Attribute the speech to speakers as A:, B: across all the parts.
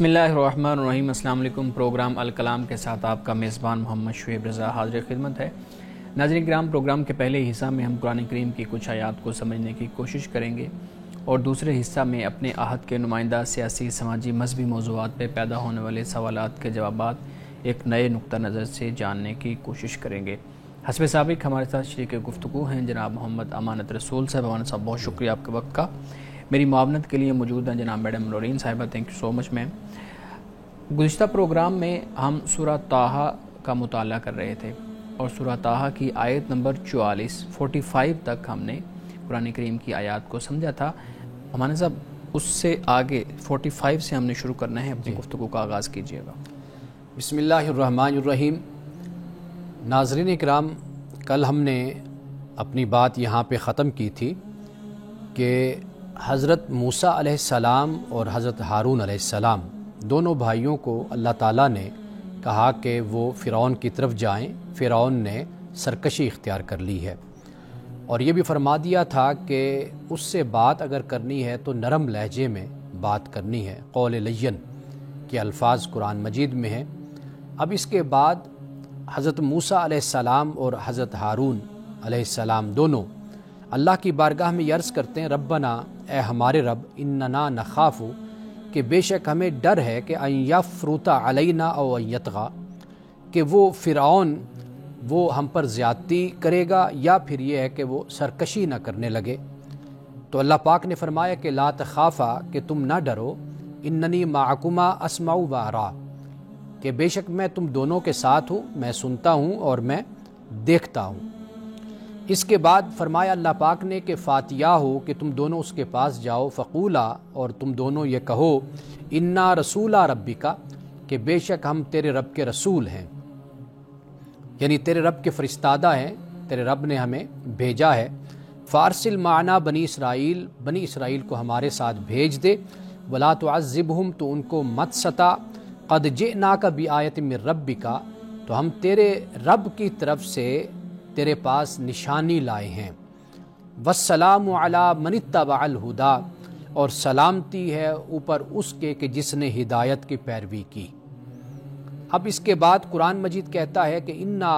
A: بسم اللہ الرحمن الرحیم۔ السلام علیکم۔ پروگرام الکلام کے ساتھ آپ کا میزبان محمد شعیب رضا حاضر خدمت ہے۔ ناظرین کرام، پروگرام کے پہلے حصہ میں ہم قرآن کریم کی کچھ آیات کو سمجھنے کی کوشش کریں گے اور دوسرے حصہ میں اپنے عہد کے نمائندہ سیاسی، سماجی، مذہبی موضوعات پہ پیدا ہونے والے سوالات کے جوابات ایک نئے نقطہ نظر سے جاننے کی کوشش کریں گے۔ حسب سابق ہمارے ساتھ شریک گفتگو ہیں جناب محمد امانت رسول صاحب۔ امانت صاحب، بہت شکریہ آپ کے وقت کا۔ میری معاونت کے لیے موجود ہیں جناب میڈم نورین صاحبہ، تھینک یو سو مچ میم۔ گزشتہ پروگرام میں ہم سورہ طٰہٰ کا مطالعہ کر رہے تھے اور سورہ طٰہٰ کی آیت نمبر 45 تک ہم نے قرآن کریم کی آیات کو سمجھا تھا۔ ہمارے صاحب اس سے آگے 45 سے ہم نے شروع کرنا ہے، اپنی گفتگو کا آغاز کیجیے گا۔
B: بسم اللہ الرحمن الرحیم۔ ناظرین کرام، کل ہم نے اپنی بات یہاں پہ ختم کی تھی کہ حضرت موسیٰ علیہ السلام اور حضرت ہارون علیہ السلام دونوں بھائیوں کو اللہ تعالیٰ نے کہا کہ وہ فرعون کی طرف جائیں۔ فرعون نے سرکشی اختیار کر لی ہے اور یہ بھی فرما دیا تھا کہ اس سے بات اگر کرنی ہے تو نرم لہجے میں بات کرنی ہے، قول لین کے الفاظ قرآن مجید میں ہیں۔ اب اس کے بعد حضرت موسیٰ علیہ السلام اور حضرت ہارون علیہ السلام دونوں اللہ کی بارگاہ میں یہ عرض کرتے ہیں، ربنا، اے ہمارے رب، اننا نخاف، کہ بے شک ہمیں ڈر ہے کہ ان یفرط علینا او ان یطغی، کہ وہ فرعون وہ ہم پر زیادتی کرے گا یا پھر یہ ہے کہ وہ سرکشی نہ کرنے لگے۔ تو اللہ پاک نے فرمایا کہ لا تخافا، کہ تم نہ ڈرو، اننی معکما اسمع و ارا، کہ بے شک میں تم دونوں کے ساتھ ہوں، میں سنتا ہوں اور میں دیکھتا ہوں۔ اس کے بعد فرمایا اللہ پاک نے کہ فاتیا ہو، کہ تم دونوں اس کے پاس جاؤ، فقولا، اور تم دونوں یہ کہو، انا رسولا ربکا، کہ بے شک ہم تیرے رب کے رسول ہیں، یعنی تیرے رب کے فرستادہ ہیں، تیرے رب نے ہمیں بھیجا ہے۔ فارسل معنا بنی اسرائیل، بنی اسرائیل کو ہمارے ساتھ بھیج دے، ولا تعذبہم، تو ان کو مت ستا، قد جئناک بآیۃ من ربک، تو ہم تیرے رب کی طرف سے تیرے پاس نشانی لائے ہیں۔ والسلام علی من اتبع الہدی، اور سلامتی ہے اوپر اس کے کہ جس نے ہدایت کی پیروی کی۔ اب اس کے بعد قرآن مجید کہتا ہے کہ انا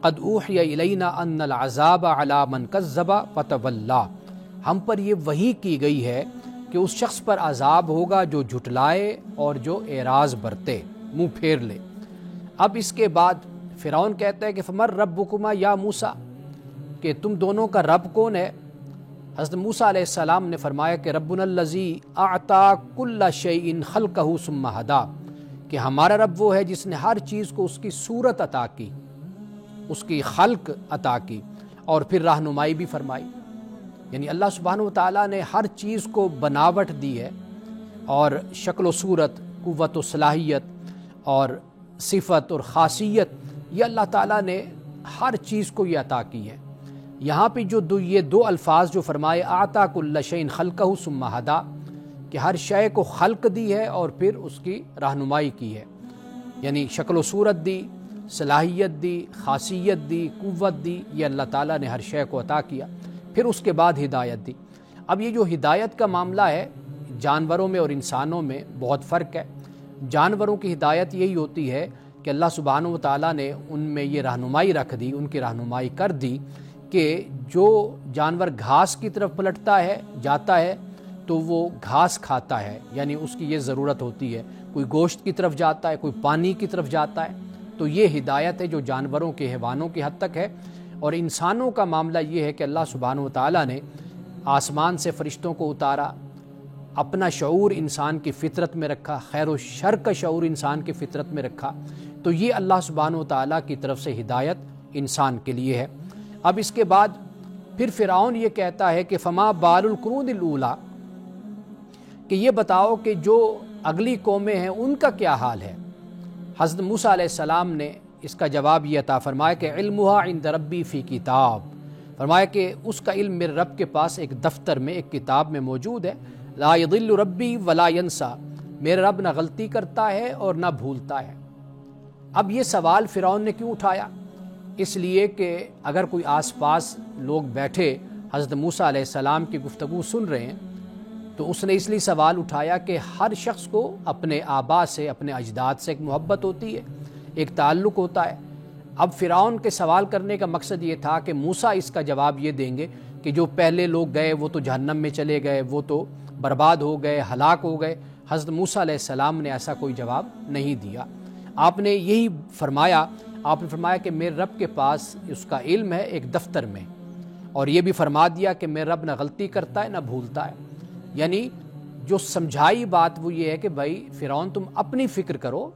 B: قد اوحی الینا ان العذاب علی من کذب فتولی، ہم پر یہ وحی کی گئی ہے کہ اس شخص پر عذاب ہوگا جو جھٹلائے اور جو اعراض برتے، منہ پھیر لے۔ اب اس کے بعد فرعون کہتا ہے کہ فمر ربکما یا موسیٰ، کہ تم دونوں کا رب کون ہے؟ حضرت موسیٰ علیہ السلام نے فرمایا کہ ربنا الذی اعطی کل شیء خلقہ ثم ہدی، کہ ہمارا رب وہ ہے جس نے ہر چیز کو اس کی صورت عطا کی، اس کی خلق عطا کی اور پھر رہنمائی بھی فرمائی۔ یعنی اللہ سبحانہ و تعالیٰ نے ہر چیز کو بناوٹ دی ہے اور شکل و صورت، قوت و صلاحیت اور صفت اور خاصیت، یہ اللہ تعالیٰ نے ہر چیز کو یہ عطا کی ہے۔ یہاں پہ جو یہ دو الفاظ جو فرمائے، اعطیٰ کل شیء خلقہ ثم ہدی، کہ ہر شے کو خلق دی ہے اور پھر اس کی رہنمائی کی ہے، یعنی شکل و صورت دی، صلاحیت دی، خاصیت دی، قوت دی، یہ اللہ تعالیٰ نے ہر شے کو عطا کیا، پھر اس کے بعد ہدایت دی۔ اب یہ جو ہدایت کا معاملہ ہے، جانوروں میں اور انسانوں میں بہت فرق ہے۔ جانوروں کی ہدایت یہی ہوتی ہے کہ اللہ سبحانہ و تعالیٰ نے ان میں یہ رہنمائی رکھ دی، ان کی رہنمائی کر دی کہ جو جانور گھاس کی طرف پلٹتا ہے، جاتا ہے، تو وہ گھاس کھاتا ہے، یعنی اس کی یہ ضرورت ہوتی ہے۔ کوئی گوشت کی طرف جاتا ہے، کوئی پانی کی طرف جاتا ہے، تو یہ ہدایت ہے جو جانوروں کے، حیوانوں کی حد تک ہے۔ اور انسانوں کا معاملہ یہ ہے کہ اللہ سبحانہ و تعالیٰ نے آسمان سے فرشتوں کو اتارا، اپنا شعور انسان کی فطرت میں رکھا، خیر و شر کا شعور انسان کی فطرت میں رکھا، تو یہ اللہ سبحانہ و تعالیٰ کی طرف سے ہدایت انسان کے لیے ہے۔ اب اس کے بعد پھر فرعون یہ کہتا ہے کہ فما بال القرون الاولی، کہ یہ بتاؤ کہ جو اگلی قومیں ہیں ان کا کیا حال ہے۔ حضرت موسیٰ علیہ السلام نے اس کا جواب یہ عطا فرمایا کہ علمھا عند ربی فی کتاب، فرمایا کہ اس کا علم میرے رب کے پاس ایک دفتر میں، ایک کتاب میں موجود ہے۔ لا یضل ربی ولا ینسیٰ، میرے رب نہ غلطی کرتا ہے اور نہ بھولتا ہے۔ اب یہ سوال فرعون نے کیوں اٹھایا؟ اس لیے کہ اگر کوئی آس پاس لوگ بیٹھے حضرت موسیٰ علیہ السلام کی گفتگو سن رہے ہیں تو اس نے اس لیے سوال اٹھایا کہ ہر شخص کو اپنے آبا سے، اپنے اجداد سے ایک محبت ہوتی ہے، ایک تعلق ہوتا ہے۔ اب فرعون کے سوال کرنے کا مقصد یہ تھا کہ موسیٰ اس کا جواب یہ دیں گے کہ جو پہلے لوگ گئے وہ تو جہنم میں چلے گئے، وہ تو برباد ہو گئے، ہلاک ہو گئے۔ حضرت موسیٰ علیہ السلام نے ایسا کوئی جواب نہیں دیا۔ آپ نے یہی فرمایا، آپ نے فرمایا کہ میرے رب کے پاس اس کا علم ہے ایک دفتر میں، اور یہ بھی فرما دیا کہ میرا رب نہ غلطی کرتا ہے نہ بھولتا ہے۔ یعنی جو سمجھائی بات وہ یہ ہے کہ بھائی فرعون تم اپنی فکر کرو،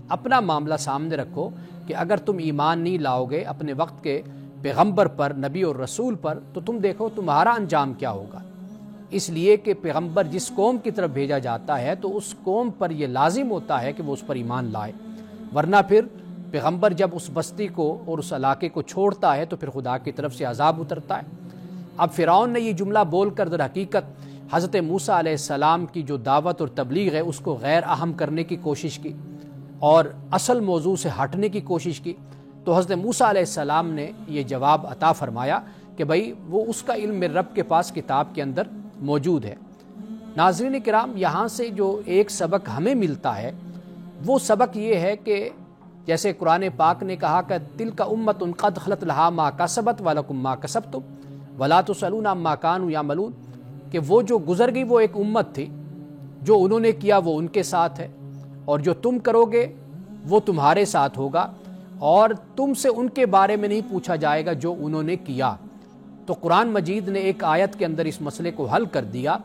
B: اپنا معاملہ سامنے رکھو کہ اگر تم ایمان نہیں لاؤ گے اپنے وقت کے پیغمبر پر، نبی اور رسول پر، تو تم دیکھو تمہارا انجام کیا ہوگا۔ اس لیے کہ پیغمبر جس قوم کی طرف بھیجا جاتا ہے تو اس قوم پر یہ لازم ہوتا ہے کہ وہ اس پر ایمان لائے، ورنہ پھر پیغمبر جب اس بستی کو اور اس علاقے کو چھوڑتا ہے تو پھر خدا کی طرف سے عذاب اترتا ہے۔ اب فرعون نے یہ جملہ بول کر در حقیقت حضرت موسیٰ علیہ السلام کی جو دعوت اور تبلیغ ہے اس کو غیر اہم کرنے کی کوشش کی اور اصل موضوع سے ہٹنے کی کوشش کی۔ تو حضرت موسیٰ علیہ السلام نے یہ جواب عطا فرمایا کہ بھائی وہ اس کا علم میرے رب کے پاس کتاب کے اندر موجود ہے۔ ناظرین کرام، یہاں سے جو ایک سبق ہمیں ملتا ہے وہ سبق یہ ہے کہ جیسے قرآن پاک نے کہا کہ تلک امۃ قد خلت لہا ما کسبت ولکم ما کسبتم ولا تسألون عما کانوا یعملون، کہ وہ جو گزر گئی وہ ایک امت تھی، جو انہوں نے کیا وہ ان کے ساتھ ہے، اور جو تم کرو گے وہ تمہارے ساتھ ہوگا، اور تم سے ان کے بارے میں نہیں پوچھا جائے گا جو انہوں نے کیا۔ تو قرآن مجید نے ایک آیت کے اندر اس مسئلے کو حل کر دیا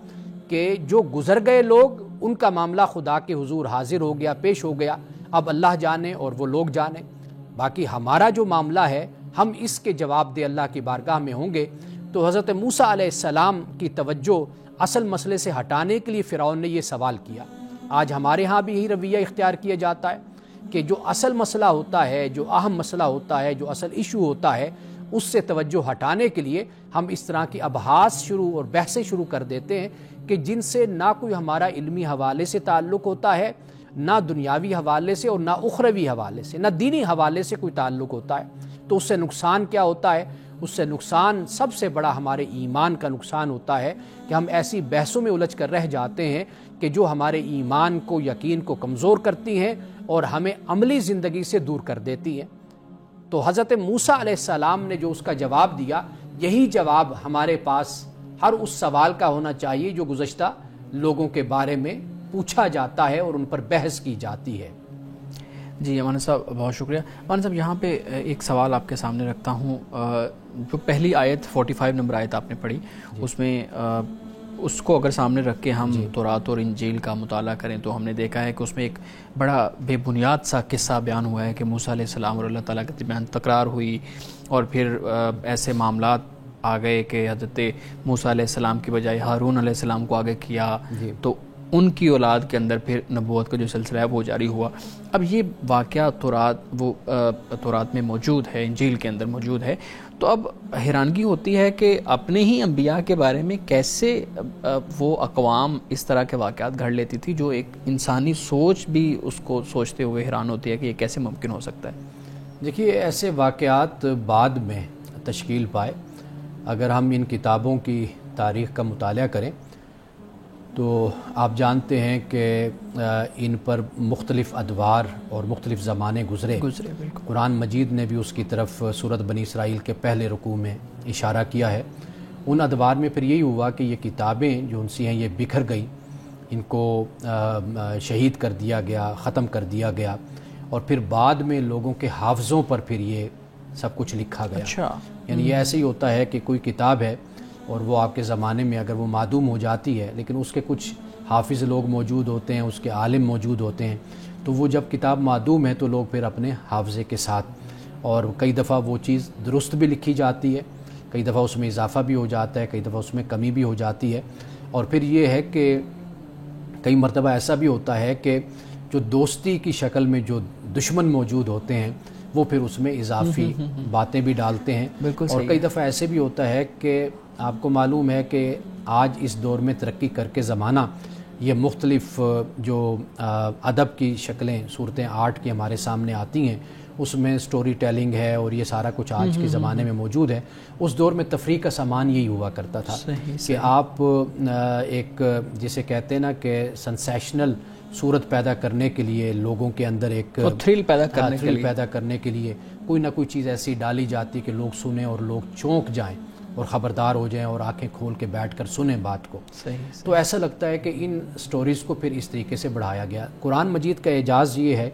B: کہ جو گزر گئے لوگ ان کا معاملہ خدا کے حضور حاضر ہو گیا، پیش ہو گیا، اب اللہ جانے اور وہ لوگ جانے۔ باقی ہمارا جو معاملہ ہے ہم اس کے جواب دہ اللہ کی بارگاہ میں ہوں گے۔ تو حضرت موسیٰ علیہ السلام کی توجہ اصل مسئلے سے ہٹانے کے لیے فرعون نے یہ سوال کیا۔ آج ہمارے ہاں بھی یہی رویہ اختیار کیا جاتا ہے کہ جو اصل مسئلہ ہوتا ہے، جو اہم مسئلہ ہوتا ہے، جو اصل ایشو ہوتا ہے، اس سے توجہ ہٹانے کے لیے ہم اس طرح کی ابحاث شروع اور بحثیں شروع کر دیتے ہیں کہ جن سے نہ کوئی ہمارا علمی حوالے سے تعلق ہوتا ہے، نہ دنیاوی حوالے سے اور نہ اخروی حوالے سے، نہ دینی حوالے سے کوئی تعلق ہوتا ہے۔ تو اس سے نقصان کیا ہوتا ہے؟ اس سے نقصان سب سے بڑا ہمارے ایمان کا نقصان ہوتا ہے کہ ہم ایسی بحثوں میں الجھ کر رہ جاتے ہیں کہ جو ہمارے ایمان کو، یقین کو کمزور کرتی ہیں اور ہمیں عملی زندگی سے دور کر دیتی ہیں۔ تو حضرت موسیٰ علیہ السلام نے جو اس کا جواب دیا، یہی جواب ہمارے پاس ہر اس سوال کا ہونا چاہیے جو گزشتہ لوگوں کے بارے میں پوچھا جاتا ہے اور ان پر بحث کی جاتی ہے۔
A: جی مولانا صاحب بہت شکریہ۔ مولانا صاحب یہاں پہ ایک سوال آپ کے سامنے رکھتا ہوں۔ جو پہلی آیت 45 نمبر آیت آپ نے پڑھی، اس میں اس کو اگر سامنے رکھ کے ہم تورات اور انجیل کا مطالعہ کریں تو ہم نے دیکھا ہے کہ اس میں ایک بڑا بے بنیاد سا قصہ بیان ہوا ہے کہ موسیٰ علیہ السلام اور اللہ تعالیٰ کے درمیان تکرار ہوئی، اور پھر ایسے معاملات آ گئے کہ حضرت موسیٰ علیہ السلام کی بجائے ہارون علیہ السلام کو آگے کیا، تو ان کی اولاد کے اندر پھر نبوت کا جو سلسلہ ہے وہ جاری ہوا۔ اب یہ واقعہ تورات میں موجود ہے، انجیل کے اندر موجود ہے، تو اب حیرانگی ہوتی ہے کہ اپنے ہی انبیاء کے بارے میں کیسے وہ اقوام اس طرح کے واقعات گھڑ لیتی تھی جو ایک انسانی سوچ بھی اس کو سوچتے ہوئے حیران ہوتی ہے کہ یہ کیسے ممکن ہو سکتا ہے۔
B: دیکھیے ایسے واقعات بعد میں تشکیل پائے۔ اگر ہم ان کتابوں کی تاریخ کا مطالعہ کریں تو آپ جانتے ہیں کہ ان پر مختلف ادوار اور مختلف زمانے گزرے۔ قرآن مجید نے بھی اس کی طرف سورۃ بنی اسرائیل کے پہلے رکوع میں اشارہ کیا ہے۔ ان ادوار میں پھر یہی ہوا کہ یہ کتابیں جو ان سی ہیں یہ بکھر گئیں، ان کو شہید کر دیا گیا، ختم کر دیا گیا، اور پھر بعد میں لوگوں کے حافظوں پر پھر یہ سب کچھ لکھا گیا۔
A: اچھا،
B: یعنی یہ ایسے ہی ہوتا ہے کہ کوئی کتاب ہے اور وہ آپ کے زمانے میں اگر وہ معدوم ہو جاتی ہے لیکن اس کے کچھ حافظ لوگ موجود ہوتے ہیں، اس کے عالم موجود ہوتے ہیں، تو وہ جب کتاب معدوم ہے تو لوگ پھر اپنے حافظے کے ساتھ، اور کئی دفعہ وہ چیز درست بھی لکھی جاتی ہے، کئی دفعہ اس میں اضافہ بھی ہو جاتا ہے، کئی دفعہ اس میں کمی بھی ہو جاتی ہے، اور پھر یہ ہے کہ کئی مرتبہ ایسا بھی ہوتا ہے کہ جو دوستی کی شکل میں جو دشمن موجود ہوتے ہیں وہ پھر اس میں اضافی باتیں بھی ڈالتے ہیں۔ اور کئی دفعہ ایسے بھی ہوتا ہے کہ آپ کو معلوم ہے کہ آج اس دور میں ترقی کر کے زمانہ یہ مختلف جو ادب کی شکلیں، صورتیں آرٹ کی ہمارے سامنے آتی ہیں، اس میں سٹوری ٹیلنگ ہے اور یہ سارا کچھ آج کے زمانے میں موجود ہے. اس دور میں تفریح کا سامان یہی ہوا کرتا تھا کہ آپ ایک جسے کہتے ہیں نا کہ سنسیشنل صورت پیدا کرنے کے لیے لوگوں کے اندر ایک
A: تھرل پیدا کرنے
B: کے لیے کوئی نہ کوئی چیز ایسی ڈالی جاتی کہ لوگ سنیں اور لوگ چونک جائیں اور خبردار ہو جائیں اور آنکھیں کھول کے بیٹھ کر سنیں بات کو. تو ایسا لگتا ہے کہ ان سٹوریز کو پھر اس طریقے سے بڑھایا گیا. قرآن مجید کا اعجاز یہ ہے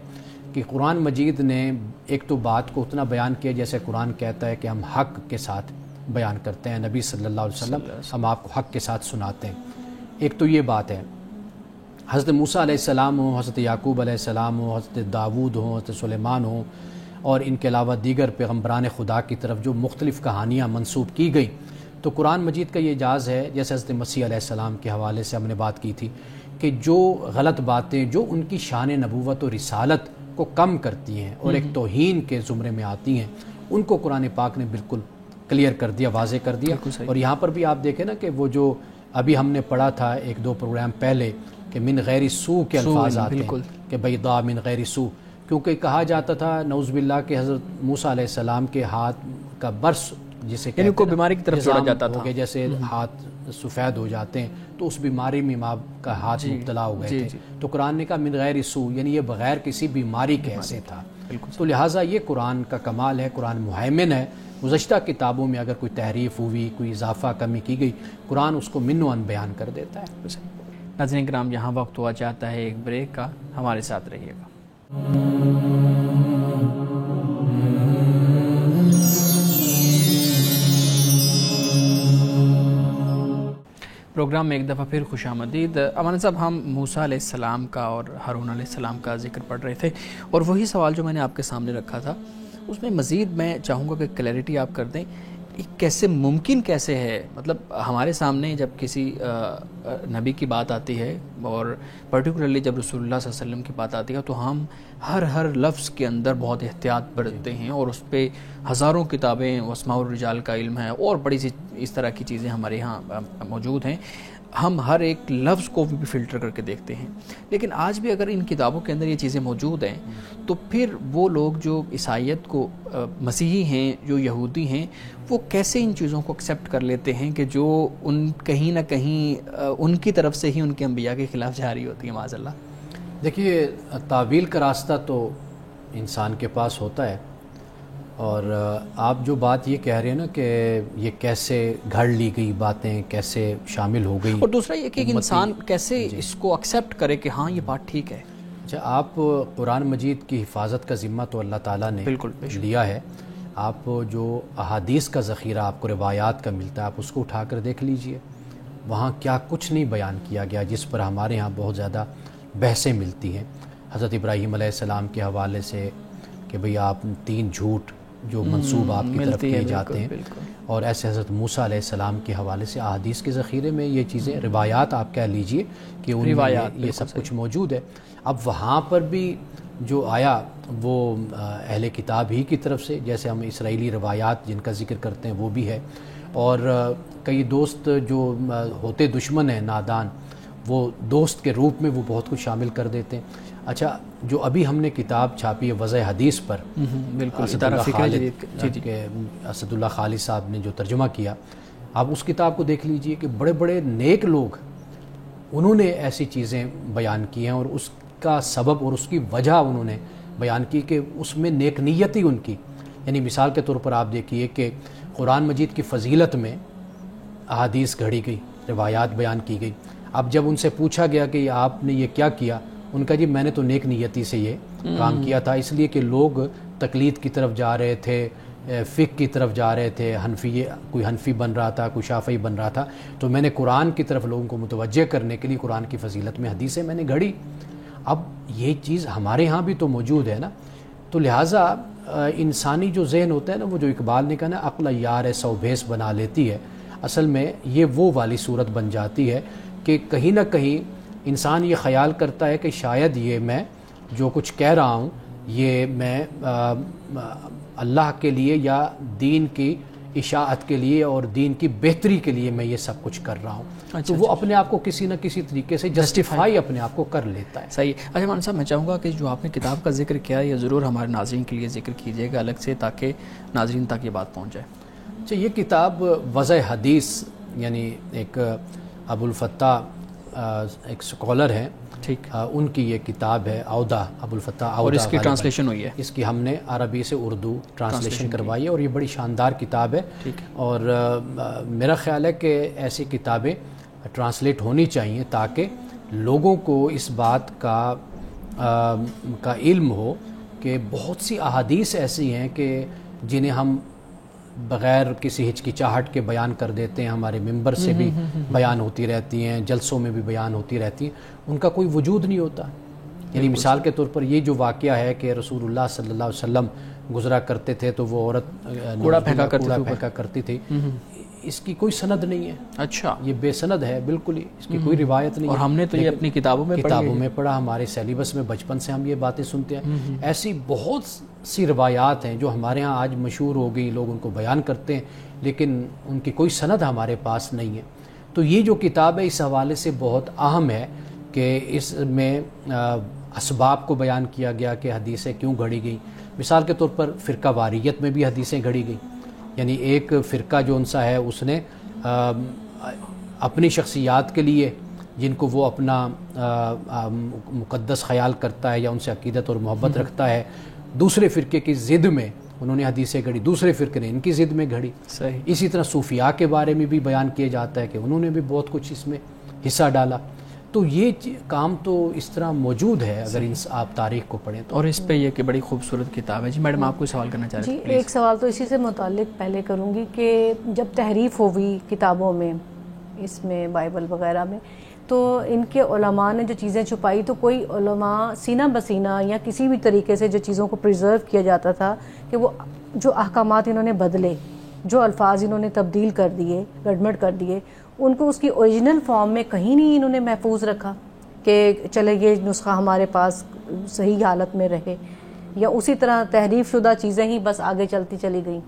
B: کہ قرآن مجید نے ایک تو بات کو اتنا بیان کیا جیسے قرآن کہتا ہے کہ ہم حق کے ساتھ بیان کرتے ہیں, نبی صلی اللہ علیہ وسلم ہم آپ کو حق کے ساتھ سناتے ہیں. ایک تو یہ بات ہے. حضرت موسیٰ علیہ السلام ہوں, حضرت یعقوب علیہ السلام ہوں, حضرت داود ہوں, حضرت سلیمان ہوں اور ان کے علاوہ دیگر پیغمبران خدا کی طرف جو مختلف کہانیاں منسوب کی گئی, تو قرآن مجید کا یہ اعجاز ہے جیسے حضرت مسیح علیہ السلام کے حوالے سے ہم نے بات کی تھی کہ جو غلط باتیں جو ان کی شان نبوت و رسالت کو کم کرتی ہیں اور ایک توہین کے زمرے میں آتی ہیں, ان کو قرآن پاک نے بالکل کلیئر کر دیا, واضح کر دیا. اور یہاں پر بھی آپ دیکھیں نا کہ وہ جو ابھی ہم نے پڑھا تھا ایک دو پروگرام پہلے کہ من غیر سو کے الفاظ آتے ہیں کہ بیضاء من غیر سو, کیونکہ کہا جاتا تھا نعوذ باللہ کہ حضرت موسیٰ علیہ السلام کے ہاتھ کا برس جسے
A: یعنی کو بیماری کی طرف جوڑا جاتا تھا,
B: جیسے ہاتھ سفید ہو جاتے ہیں تو اس بیماری میں ماں کا ہاتھ مبتلا ہو گئے تھے. تو قرآن نے کہا من غیر سو یعنی یہ بغیر کسی بیماری کے ایسے تھا. تو لہٰذا یہ قرآن کا کمال ہے, قرآن مہیمن ہے. گزشتہ کتابوں میں اگر کوئی تحریف ہوئی, کوئی اضافہ کمی کی گئی, قرآن اس کو من و ان بیان کر دیتا ہے.
A: ناظرین کرام, یہاں وقت ہوا چاہتا ہے ایک بریک کا, ہمارے ساتھ رہیے گا. پروگرام میں ایک دفعہ پھر خوش آمدید. امان صاحب, ہم موسیٰ علیہ السلام کا اور ہارون علیہ السلام کا ذکر پڑھ رہے تھے اور وہی سوال جو میں نے آپ کے سامنے رکھا تھا اس میں مزید میں چاہوں گا کہ کلیئرٹی آپ کر دیں. کیسے ممکن کیسے ہے, مطلب ہمارے سامنے جب کسی نبی کی بات آتی ہے اور پرٹیکولرلی جب رسول اللہ صلی اللہ علیہ وسلم کی بات آتی ہے تو ہم ہر لفظ کے اندر بہت احتیاط برتتے ہیں اور اس پہ ہزاروں کتابیں, اسماء الرجال کا علم ہے اور بڑی سی اس طرح کی چیزیں ہمارے یہاں موجود ہیں. ہم ہر ایک لفظ کو بھی فلٹر کر کے دیکھتے ہیں. لیکن آج بھی اگر ان کتابوں کے اندر یہ چیزیں موجود ہیں تو پھر وہ لوگ جو عیسائیت کو مسیحی ہیں, جو یہودی ہیں, وہ کیسے ان چیزوں کو ایکسیپٹ کر لیتے ہیں کہ جو ان کہیں نہ کہیں ان کی طرف سے ہی ان کے انبیاء کے خلاف جاری ہوتی ہے معاذ اللہ.
B: دیکھیے, تعویل کا راستہ تو انسان کے پاس ہوتا ہے اور آپ جو بات یہ کہہ رہے ہیں نا کہ یہ کیسے گھڑ لی گئی باتیں کیسے شامل ہو گئی,
A: اور دوسرا یہ کہ انسان کیسے اس کو ایکسیپٹ کرے کہ ہاں یہ بات ٹھیک ہے.
B: اچھا, آپ قرآن مجید کی حفاظت کا ذمہ تو اللہ تعالیٰ نے
A: بالکل
B: لیا ہے. آپ جو احادیث کا ذخیرہ آپ کو روایات کا ملتا ہے آپ اس کو اٹھا کر دیکھ لیجئے, وہاں کیا کچھ نہیں بیان کیا گیا جس پر ہمارے ہاں بہت زیادہ بحثیں ملتی ہیں. حضرت ابراہیم علیہ السلام کے حوالے سے کہ بھئی آپ 3 جھوٹ جو منسوب آپ کی طرف کیے جاتے ہیں, اور ایسے حضرت موسیٰ علیہ السلام کے حوالے سے احادیث کے ذخیرے میں یہ چیزیں روایات آپ کہہ لیجئے کہ ان میں یہ سب کچھ موجود ہے. اب وہاں پر بھی جو آیا وہ اہل کتاب ہی کی طرف سے, جیسے ہم اسرائیلی روایات جن کا ذکر کرتے ہیں وہ بھی ہے, اور کئی دوست جو ہوتے دشمن ہیں نادان وہ دوست کے روپ میں وہ بہت کچھ شامل کر دیتے ہیں. اچھا, جو ابھی ہم نے کتاب چھاپی ہے وضع حدیث پر,
A: بالکل
B: اسد اللہ خالد صاحب نے جو ترجمہ کیا, آپ اس کتاب کو دیکھ لیجئے کہ بڑے بڑے نیک لوگ انہوں نے ایسی چیزیں بیان کی ہیں اور اس کا سبب اور اس کی وجہ انہوں نے بیان کی کہ اس میں نیک نیت ہی ان کی, یعنی مثال کے طور پر آپ دیکھیے کہ قرآن مجید کی فضیلت میں احادیث گھڑی گئی, روایات بیان کی گئی. اب جب ان سے پوچھا گیا کہ آپ نے یہ کیا کیا, ان کا جی میں نے تو نیک نیتی سے یہ کام کیا تھا, اس لیے کہ لوگ تقلید کی طرف جا رہے تھے, فقہ کی طرف جا رہے تھے, کوئی حنفی بن رہا تھا, کوئی شافعی بن رہا تھا, تو میں نے قرآن کی طرف لوگوں کو متوجہ کرنے کے لیے قرآن کی فضیلت میں حدیثیں میں نے گھڑی. اب یہ چیز ہمارے ہاں بھی تو موجود ہے نا, تو لہٰذا انسانی جو ذہن ہوتا ہے نا, وہ جو اقبال نے کہا نا عقل یار سو بھیس بنا لیتی ہے, اصل میں یہ وہ والی صورت بن جاتی ہے کہ کہیں نہ کہیں انسان یہ خیال کرتا ہے کہ شاید یہ میں جو کچھ کہہ رہا ہوں یہ میں اللہ کے لیے یا دین کی اشاعت کے لیے اور دین کی بہتری کے لیے میں یہ سب کچھ کر رہا ہوں. تو وہ اپنے آپ کو کسی نہ کسی طریقے سے جسٹیفائی اپنے آپ کو کر لیتا ہے.
A: صحیح. اچھا مولانا صاحب، میں چاہوں گا کہ جو آپ نے کتاب کا ذکر کیا یہ ضرور ہمارے ناظرین کے لیے ذکر کیجیے گا الگ سے، تاکہ ناظرین تک یہ بات پہنچ جائے.
B: اچھا، یہ کتاب وضع حدیث، یعنی ایک ابو الفتح ایک سکولر ہیں،
A: ٹھیک،
B: ان کی یہ کتاب ہے عودہ، ابو الفتح عودہ،
A: اور اس کی ٹرانسلیشن ہوئی ہے.
B: اس کی ہم نے عربی سے اردو ٹرانسلیشن کروائی ہے، اور یہ بڑی شاندار کتاب ہے. اور میرا خیال ہے کہ ایسی کتابیں ٹرانسلیٹ ہونی چاہیے تاکہ لوگوں کو اس بات کا علم ہو کہ بہت سی احادیث ایسی ہیں کہ جنہیں ہم بغیر کسی ہچکچاہٹ کے بیان کر دیتے ہیں، ہمارے ممبر سے بھی بیان ہوتی رہتی ہیں، جلسوں میں بھی بیان ہوتی رہتی ہیں، ان کا کوئی وجود نہیں ہوتا. یعنی مثال کے طور پر یہ جو واقعہ ہے کہ رسول اللہ صلی اللہ علیہ وسلم گزرا کرتے تھے تو وہ عورت کوڑا پھینکا کرتی تھی، اس کی کوئی سند نہیں ہے.
A: اچھا،
B: یہ بے سند ہے بالکل ہی، اس کی کوئی روایت نہیں ہے.
A: اور ہم نے تو یہ اپنی کتابوں میں
B: پڑھا، ہمارے سیلیبس میں بچپن سے ہم یہ باتیں سنتے ہیں. ایسی بہت سی روایات ہیں جو ہمارے ہاں آج مشہور ہو گئی، لوگ ان کو بیان کرتے ہیں، لیکن ان کی کوئی سند ہمارے پاس نہیں ہے. تو یہ جو کتاب ہے اس حوالے سے بہت اہم ہے کہ اس میں اسباب کو بیان کیا گیا کہ حدیثیں کیوں گھڑی گئیں. مثال کے طور پر فرقہ واریت میں بھی حدیثیں گھڑی گئیں. یعنی ایک فرقہ جو ان سا ہے اس نے اپنی شخصیات کے لیے جن کو وہ اپنا مقدس خیال کرتا ہے یا ان سے عقیدت اور محبت رکھتا ہے، دوسرے فرقے کی ضد میں انہوں نے حدیثیں گھڑی، دوسرے فرقے نے ان کی ضد میں گھڑی.
A: صحیح.
B: اسی طرح صوفیاء کے بارے میں بھی بیان کیا جاتا ہے کہ انہوں نے بھی بہت کچھ اس میں حصہ ڈالا. تو یہ کام تو اس طرح موجود ہے اگر آپ تاریخ کو پڑھیں تو.
A: اور اس پہ یہ کہ بڑی خوبصورت کتاب ہے. جی میڈم، آپ کوئی سوال کرنا چاہ رہے ہیں؟
C: جی، ایک سوال تو اسی سے متعلق پہلے کروں گی کہ جب تحریف ہوئی کتابوں میں، اس میں بائبل وغیرہ میں، تو ان کے علماء نے جو چیزیں چھپائی، تو کوئی علماء سینہ بسینہ یا کسی بھی طریقے سے جو چیزوں کو پریزرو کیا جاتا تھا کہ وہ جو احکامات انہوں نے بدلے، جو الفاظ انہوں نے تبدیل کر دیے، گڈمڈ کر دیے، ان کو اس کی اوریجنل فارم میں کہیں نہیں انہوں نے محفوظ رکھا کہ چلے یہ نسخہ ہمارے پاس صحیح حالت میں رہے، یا اسی طرح تحریف شدہ چیزیں ہی بس آگے چلتی چلی گئیں؟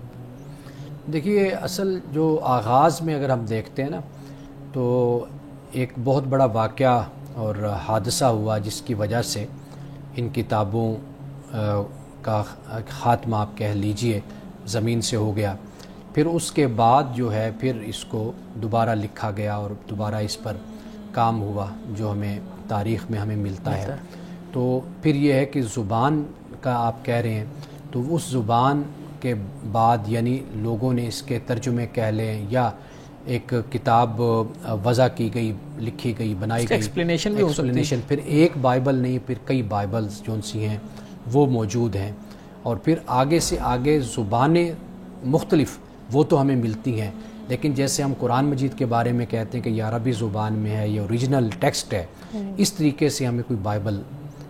B: دیکھیے، اصل جو آغاز میں اگر ہم دیکھتے ہیں نا، تو ایک بہت بڑا واقعہ اور حادثہ ہوا جس کی وجہ سے ان کتابوں کا خاتمہ آپ کہہ لیجئے زمین سے ہو گیا. پھر اس کے بعد جو ہے پھر اس کو دوبارہ لکھا گیا اور دوبارہ اس پر کام ہوا جو ہمیں تاریخ میں ہمیں ملتا ہے. تو پھر یہ ہے کہ زبان کا آپ کہہ رہے ہیں، تو اس زبان کے بعد یعنی لوگوں نے اس کے ترجمے کہہ لیں یا ایک کتاب وضع کی گئی، لکھی گئی، بنائی گئی،
A: ایکسپلینیشن بھی ہو سکتی ہے.
B: پھر ایک بائبل نہیں، پھر کئی بائبلز جو سی ہیں وہ موجود ہیں. اور پھر آگے سے آگے زبانیں مختلف وہ تو ہمیں ملتی ہیں، لیکن جیسے ہم قرآن مجید کے بارے میں کہتے ہیں کہ یہ عربی زبان میں ہے، یہ اوریجنل ٹیکسٹ ہے، اس طریقے سے ہمیں کوئی بائبل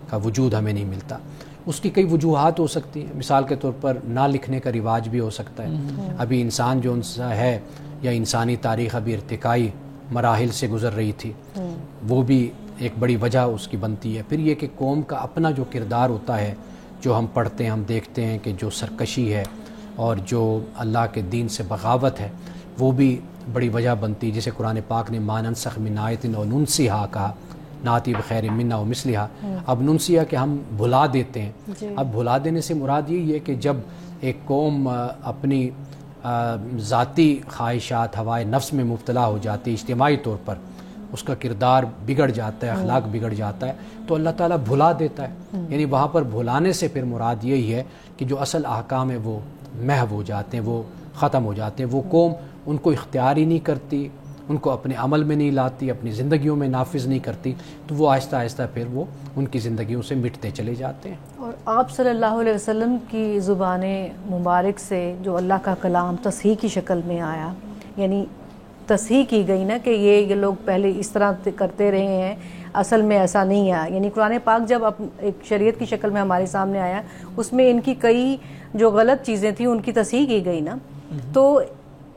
B: کا وجود ہمیں نہیں ملتا. اس کی کئی وجوہات ہو سکتی ہیں. مثال کے طور پر نہ لکھنے کا رواج بھی ہو سکتا ہے. ابھی انسان جو ہے یا انسانی تاریخ ابھی ارتقائی مراحل سے گزر رہی تھی، وہ بھی ایک بڑی وجہ اس کی بنتی ہے. پھر یہ کہ قوم کا اپنا جو کردار ہوتا ہے، جو ہم پڑھتے ہیں، ہم دیکھتے ہیں کہ جو سرکشی ہے اور جو اللہ کے دین سے بغاوت ہے، وہ بھی بڑی وجہ بنتی ہے. جسے قرآن پاک نے ما ننسخ من آیت او ننسیہا کہا، ناتی بخیر منہا و مثلہا. اب ننسیہا کہ ہم بھلا دیتے ہیں. اب بھلا دینے سے مراد یہی ہے کہ جب ایک قوم اپنی ذاتی خواہشات، ہوائے نفس میں مبتلا ہو جاتی ہے، اجتماعی طور پر اس کا کردار بگڑ جاتا ہے، اخلاق بگڑ جاتا ہے، تو اللہ تعالیٰ بھلا دیتا ہے. یعنی وہاں پر بھلانے سے پھر مراد یہی ہے کہ جو اصل احکام ہیں وہ محو ہو جاتے ہیں، وہ ختم ہو جاتے ہیں. وہ قوم ان کو اختیار ہی نہیں کرتی، ان کو اپنے عمل میں نہیں لاتی، اپنی زندگیوں میں نافذ نہیں کرتی، تو وہ آہستہ آہستہ پھر وہ ان کی زندگیوں سے مٹتے چلے جاتے ہیں.
C: اور آپ صلی اللہ علیہ وسلم کی زبان مبارک سے جو اللہ کا کلام تصحیح کی شکل میں آیا، یعنی تصحیح کی گئی نا کہ یہ لوگ پہلے اس طرح کرتے رہے ہیں، اصل میں ایسا نہیں ہے. یعنی قرآن پاک جب ایک شریعت کی شکل میں ہمارے سامنے آیا، اس میں ان کی کئی جو غلط چیزیں تھیں ان کی تصحیح کی گئی نا. تو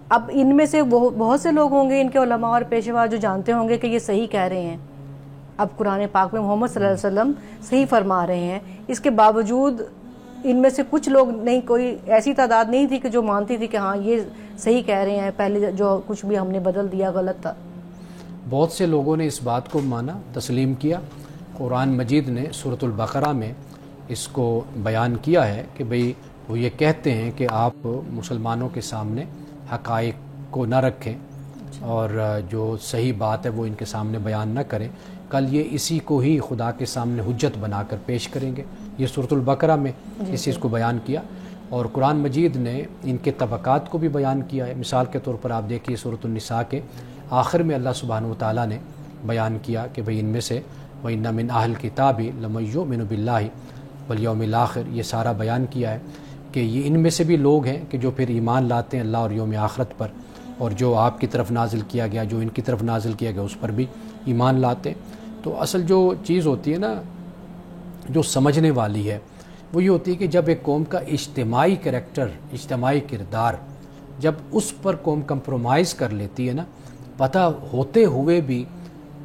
C: اب ان میں سے بہت سے لوگ ہوں گے، ان کے علماء اور پیشوا جو جانتے ہوں گے کہ یہ صحیح کہہ رہے ہیں. اب قرآن پاک میں محمد صلی اللہ علیہ وسلم صحیح فرما رہے ہیں، اس کے باوجود ان میں سے کچھ لوگ نہیں، کوئی ایسی تعداد نہیں تھی کہ جو مانتی تھی کہ ہاں یہ صحیح کہہ رہے ہیں، پہلے جو کچھ بھی ہم نے بدل دیا غلط تھا.
B: بہت سے لوگوں نے اس بات کو مانا، تسلیم کیا. قرآن مجید نے سورۃ البقرہ میں اس کو بیان کیا ہے کہ بھئی وہ یہ کہتے ہیں کہ آپ مسلمانوں کے سامنے حقائق کو نہ رکھیں اور جو صحیح بات ہے وہ ان کے سامنے بیان نہ کریں، کل یہ اسی کو ہی خدا کے سامنے حجت بنا کر پیش کریں گے. یہ سورۃ البقرہ میں اس چیز کو بیان کیا. اور قرآن مجید نے ان کے طبقات کو بھی بیان کیا ہے. مثال کے طور پر آپ دیکھیے سورۃ النساء کے آخر میں اللہ سبحانہ وتعالیٰ نے بیان کیا کہ بھئی ان میں سے وَإِنَّ مِنْ أَهْلِ الْكِتَابِ لَمَن يُؤْمِنُ بِاللَّهِ وَالْيَوْمِ الْآخِرِ، یہ سارا بیان کیا ہے کہ یہ ان میں سے بھی لوگ ہیں کہ جو پھر ایمان لاتے ہیں اللہ اور یوم آخرت پر، اور جو آپ کی طرف نازل کیا گیا، جو ان کی طرف نازل کیا گیا اس پر بھی ایمان لاتے ہیں. تو اصل جو چیز ہوتی ہے نا جو سمجھنے والی ہے وہ یہ ہوتی ہے کہ جب ایک قوم کا اجتماعی کریکٹر، اجتماعی کردار، جب اس پر قوم کمپرومائز کر لیتی ہے نا، پتہ ہوتے ہوئے بھی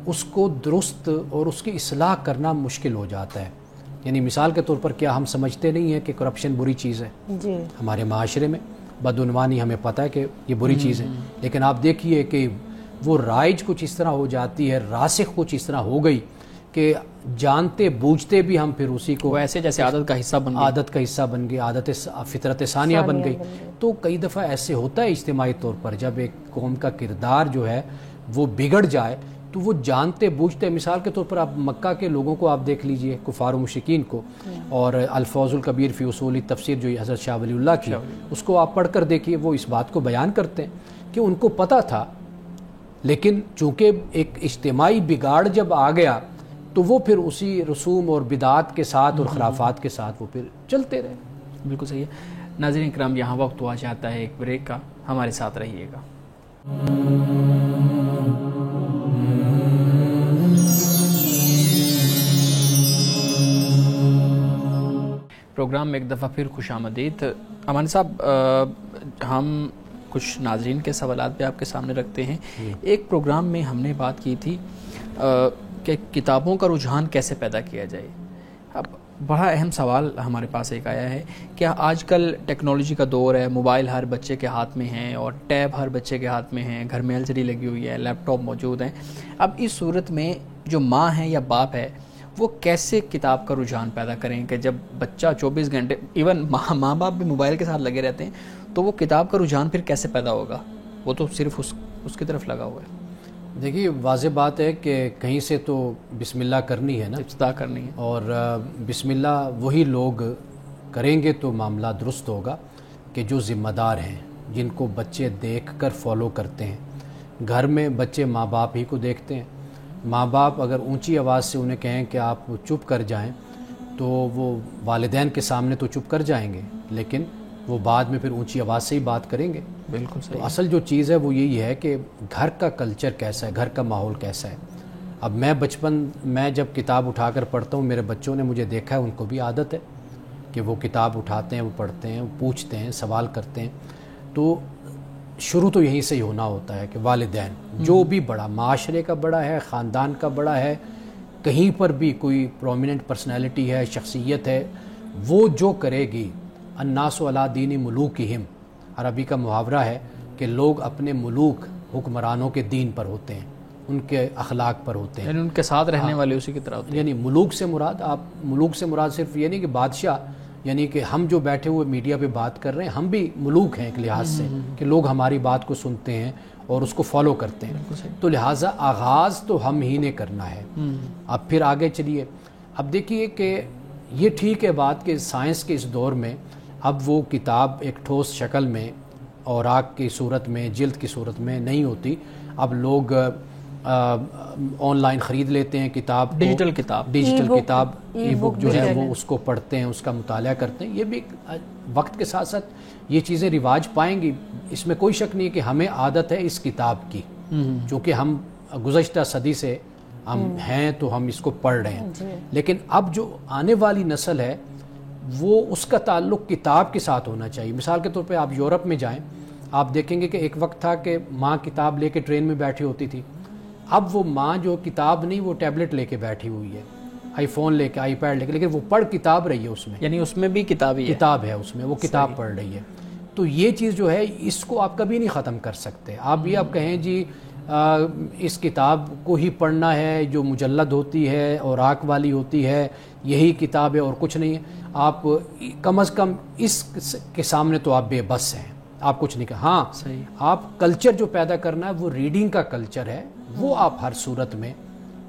B: اس کو درست اور اس کی اصلاح کرنا مشکل ہو جاتا ہے. یعنی مثال کے طور پر کیا ہم سمجھتے نہیں ہیں کہ کرپشن بری چیز ہے؟
C: جی.
B: ہمارے معاشرے میں بدعنوانی ہمیں پتہ ہے کہ یہ بری چیز ہے، لیکن آپ دیکھیے کہ وہ رائج کچھ اس طرح ہو جاتی ہے، راسخ کچھ اس طرح ہو گئی کہ جانتے بوجھتے بھی ہم پھر اسی کو
A: ایسے جیسے عادت کا حصہ بن گئی،
B: عادت کا حصہ بن گئی، عادت فطرت ثانیہ بن گئی. تو کئی دفعہ ایسے ہوتا ہے اجتماعی طور پر جب ایک قوم کا کردار جو ہے وہ بگڑ جائے تو وہ جانتے بوجھتے، مثال کے طور پر آپ مکہ کے لوگوں کو آپ دیکھ لیجئے، کفار و مشرکین کو، اور الفوز الکبیر فی اصول تفسیر جو حضرت شاہ ولی اللہ کی، اس کو آپ پڑھ کر دیکھیے، وہ اس بات کو بیان کرتے ہیں کہ ان کو پتہ تھا، لیکن چونکہ ایک اجتماعی بگاڑ جب آ گیا تو وہ پھر اسی رسوم اور بدعات کے ساتھ اور خرافات کے ساتھ وہ پھر چلتے رہے.
A: بالکل صحیح ہے. ناظرین کرام، یہاں وقت ہوا چاہتا ہے ایک بریک کا، ہمارے ساتھ رہیے گا. پروگرام میں ایک دفعہ پھر خوش آمدید. امان صاحب، ہم کچھ ناظرین کے سوالات بھی آپ کے سامنے رکھتے ہیں. ایک پروگرام میں ہم نے بات کی تھی کہ کتابوں کا رجحان کیسے پیدا کیا جائے. اب بڑا اہم سوال ہمارے پاس ایک آیا ہے کہ آج کل ٹیکنالوجی کا دور ہے، موبائل ہر بچے کے ہاتھ میں ہیں اور ٹیب ہر بچے کے ہاتھ میں ہیں، گھر میں ایل سی ڈی لگی ہوئی ہے، لیپ ٹاپ موجود ہیں. اب اس صورت میں جو ماں ہے یا باپ ہے وہ کیسے کتاب کا رجحان پیدا کریں کہ جب بچہ 24 گھنٹے، ایون ماں باپ بھی موبائل کے ساتھ لگے رہتے ہیں، تو وہ کتاب کا رجحان پھر کیسے پیدا ہوگا؟ وہ تو صرف اس کی طرف لگا ہوا ہے.
B: دیکھیے، واضح بات ہے کہ کہیں سے تو بسم اللہ کرنی ہے نا،
A: ابتدا کرنی ہے، اور
B: بسم اللہ وہی لوگ کریں گے تو معاملہ درست ہوگا کہ جو ذمہ دار ہیں، جن کو بچے دیکھ کر فالو کرتے ہیں. گھر میں بچے ماں باپ ہی کو دیکھتے ہیں. ماں باپ اگر اونچی آواز سے انہیں کہیں کہ آپ چپ کر جائیں تو وہ والدین کے سامنے تو چپ کر جائیں گے، لیکن وہ بعد میں پھر اونچی آواز سے ہی بات کریں گے.
A: بالکل صحیح.
B: تو اصل جو چیز ہے وہ یہی ہے کہ گھر کا کلچر کیسا ہے، گھر کا ماحول کیسا ہے. اب میں جب کتاب اٹھا کر پڑھتا ہوں، میرے بچوں نے مجھے دیکھا ہے، ان کو بھی عادت ہے کہ وہ کتاب اٹھاتے ہیں، وہ پڑھتے ہیں، وہ پوچھتے ہیں، سوال کرتے ہیں. تو شروع تو یہیں سے ہی ہونا ہوتا ہے کہ والدین، جو بھی بڑا معاشرے کا بڑا ہے، خاندان کا بڑا ہے، کہیں پر بھی کوئی پرومیننٹ پرسنالٹی ہے، شخصیت ہے، وہ جو کرے گی، الناس علی دین ملوکہم، عربی کا محاورہ ہے کہ لوگ اپنے ملوک، حکمرانوں کے دین پر ہوتے ہیں، ان کے اخلاق پر ہوتے ہیں،
A: یعنی ان کے ساتھ رہنے والے اسی کی طرح ہوتے ہیں.
B: یعنی ملوک سے مراد صرف یہ نہیں کہ بادشاہ، یعنی کہ ہم جو بیٹھے ہوئے میڈیا پہ بات کر رہے ہیں، ہم بھی ملوک ہیں ایک لحاظ سے کہ لوگ ہماری بات کو سنتے ہیں اور اس کو فالو کرتے ہیں. تو لہٰذا آغاز تو ہم ہی نے کرنا ہے. اب پھر آگے چلیے. اب دیکھیے کہ یہ ٹھیک ہے بات کہ سائنس کے اس دور میں اب وہ کتاب ایک ٹھوس شکل میں، اوراق کی صورت میں، جلد کی صورت میں نہیں ہوتی. اب لوگ آن لائن خرید لیتے ہیں کتاب، ڈیجیٹل کتاب ای بک جو ہے وہ اس کو پڑھتے ہیں، اس کا مطالعہ کرتے ہیں. یہ بھی وقت کے ساتھ ساتھ یہ چیزیں رواج پائیں گی، اس میں کوئی شک نہیں کہ ہمیں عادت ہے اس کتاب کی، چونکہ ہم گزشتہ صدی سے ہم ہیں تو ہم اس کو پڑھ رہے ہیں. لیکن اب جو آنے والی نسل ہے وہ اس کا تعلق کتاب کے ساتھ ہونا چاہیے. مثال کے طور پہ آپ یورپ میں جائیں، آپ دیکھیں گے کہ ایک وقت تھا کہ ماں کتاب لے کے ٹرین میں بیٹھی ہوتی تھی. اب وہ ماں جو کتاب نہیں، وہ ٹیبلٹ لے کے بیٹھی ہوئی ہے. آئی فون لے کے, آئی پیڈ لے کے, لیکن وہ پڑھ کتاب رہی ہے اس میں,
A: یعنی اس میں بھی کتاب ہی ہے,
B: کتاب ہے اس میں, وہ کتاب پڑھ رہی ہے. تو یہ چیز جو ہے اس کو آپ کبھی نہیں ختم کر سکتے. آپ یہ آپ کہیں جی اس کتاب کو ہی پڑھنا ہے جو مجلد ہوتی ہے اور آنکھ والی ہوتی ہے, یہی کتاب ہے اور کچھ نہیں ہے, آپ کم از کم اس کے سامنے تو آپ بے بس ہیں, آپ کچھ نہیں کہا. ہاں آپ کلچر جو پیدا کرنا ہے وہ ریڈنگ کا کلچر ہے, وہ آپ ہر صورت میں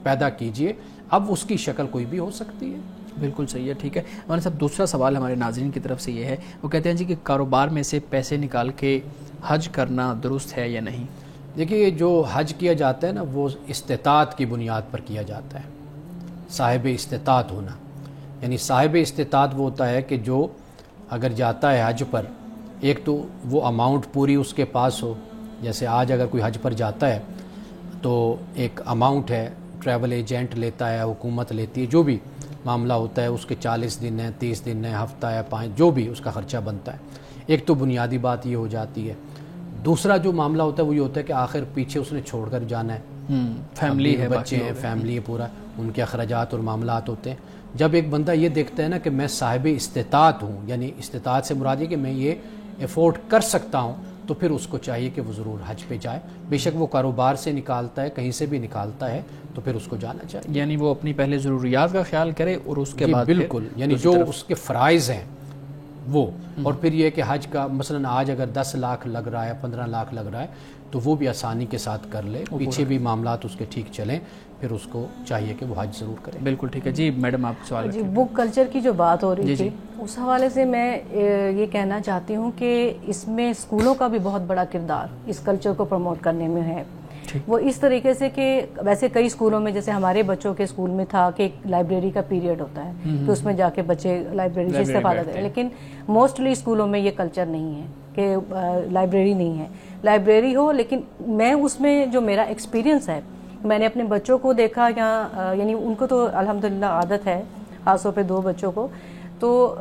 B: پیدا کیجئے. اب اس کی شکل کوئی بھی ہو سکتی ہے.
A: بالکل صحیح ہے, ٹھیک ہے. ہمارے صاحب دوسرا سوال ہمارے ناظرین کی طرف سے یہ ہے, وہ کہتے ہیں جی کہ کاروبار میں سے پیسے نکال کے حج کرنا درست ہے یا نہیں؟
B: دیکھیے جو حج کیا جاتا ہے نا وہ استطاعت کی بنیاد پر کیا جاتا ہے, صاحب استطاعت ہونا. یعنی صاحب استطاعت وہ ہوتا ہے کہ جو اگر جاتا ہے حج پر, ایک تو وہ اماؤنٹ پوری اس کے پاس ہو. جیسے آج اگر کوئی حج پر جاتا ہے تو ایک اماؤنٹ ہے, ٹریول ایجنٹ لیتا ہے, حکومت لیتی ہے, جو بھی معاملہ ہوتا ہے اس کے 40 دن ہے, 30 دن ہے, ہفتہ ہے, 5, جو بھی اس کا خرچہ بنتا ہے. ایک تو بنیادی بات یہ ہو جاتی ہے. دوسرا جو معاملہ ہوتا ہے وہ یہ ہوتا ہے کہ آخر پیچھے اس نے چھوڑ کر جانا ہے,
A: فیملی ہے,
B: بچے ہیں, فیملی ہے, پورا ان کے اخراجات اور معاملات ہوتے ہیں. جب ایک بندہ یہ دیکھتا ہے نا کہ میں صاحب استطاعت ہوں, یعنی استطاعت سے مراد یہ کہ میں یہ افورڈ کر سکتا ہوں, تو پھر اس کو چاہیے کہ وہ ضرور حج پہ جائے. بے شک وہ کاروبار سے نکالتا ہے, کہیں سے بھی نکالتا ہے, تو پھر اس کو جانا چاہیے.
A: یعنی وہ اپنی پہلے ضروریات کا خیال کرے اور اس کے بعد
B: بالکل, یعنی جو اس کے فرائض ہیں وہ. اور پھر یہ کہ حج کا مثلا آج اگر 10 لاکھ لگ رہا ہے, 15 لاکھ لگ رہا ہے, تو وہ بھی آسانی کے ساتھ کر لے, پیچھے بھی معاملات اس کے ٹھیک چلیں, پھر اس کو چاہیے کہ وہ حج ضرور کرے.
A: بالکل ٹھیک ہے. جی میڈم آپ سوال
C: جی, بک کلچر کی جو بات ہو رہی تھی اس حوالے سے میں یہ کہنا چاہتی ہوں کہ اس میں اسکولوں کا بھی بہت بڑا کردار اس کلچر کو پروموٹ کرنے میں ہے. وہ اس طریقے سے کہ ویسے کئی اسکولوں میں جیسے ہمارے بچوں کے اسکول میں تھا کہ ایک لائبریری کا پیریڈ ہوتا ہے کہ اس میں جا کے بچے لائبریری سے استفادہ کریں, لیکن موسٹلی اسکولوں میں یہ کلچر نہیں ہے کہ لائبریری نہیں ہے. لائبریری ہو, لیکن میں اس میں جو میرا ایکسپیرینس ہے, میں نے اپنے بچوں کو دیکھا یعنی ان کو تو الحمدللہ عادت ہے, خاص طور پہ 2 بچوں کو, تو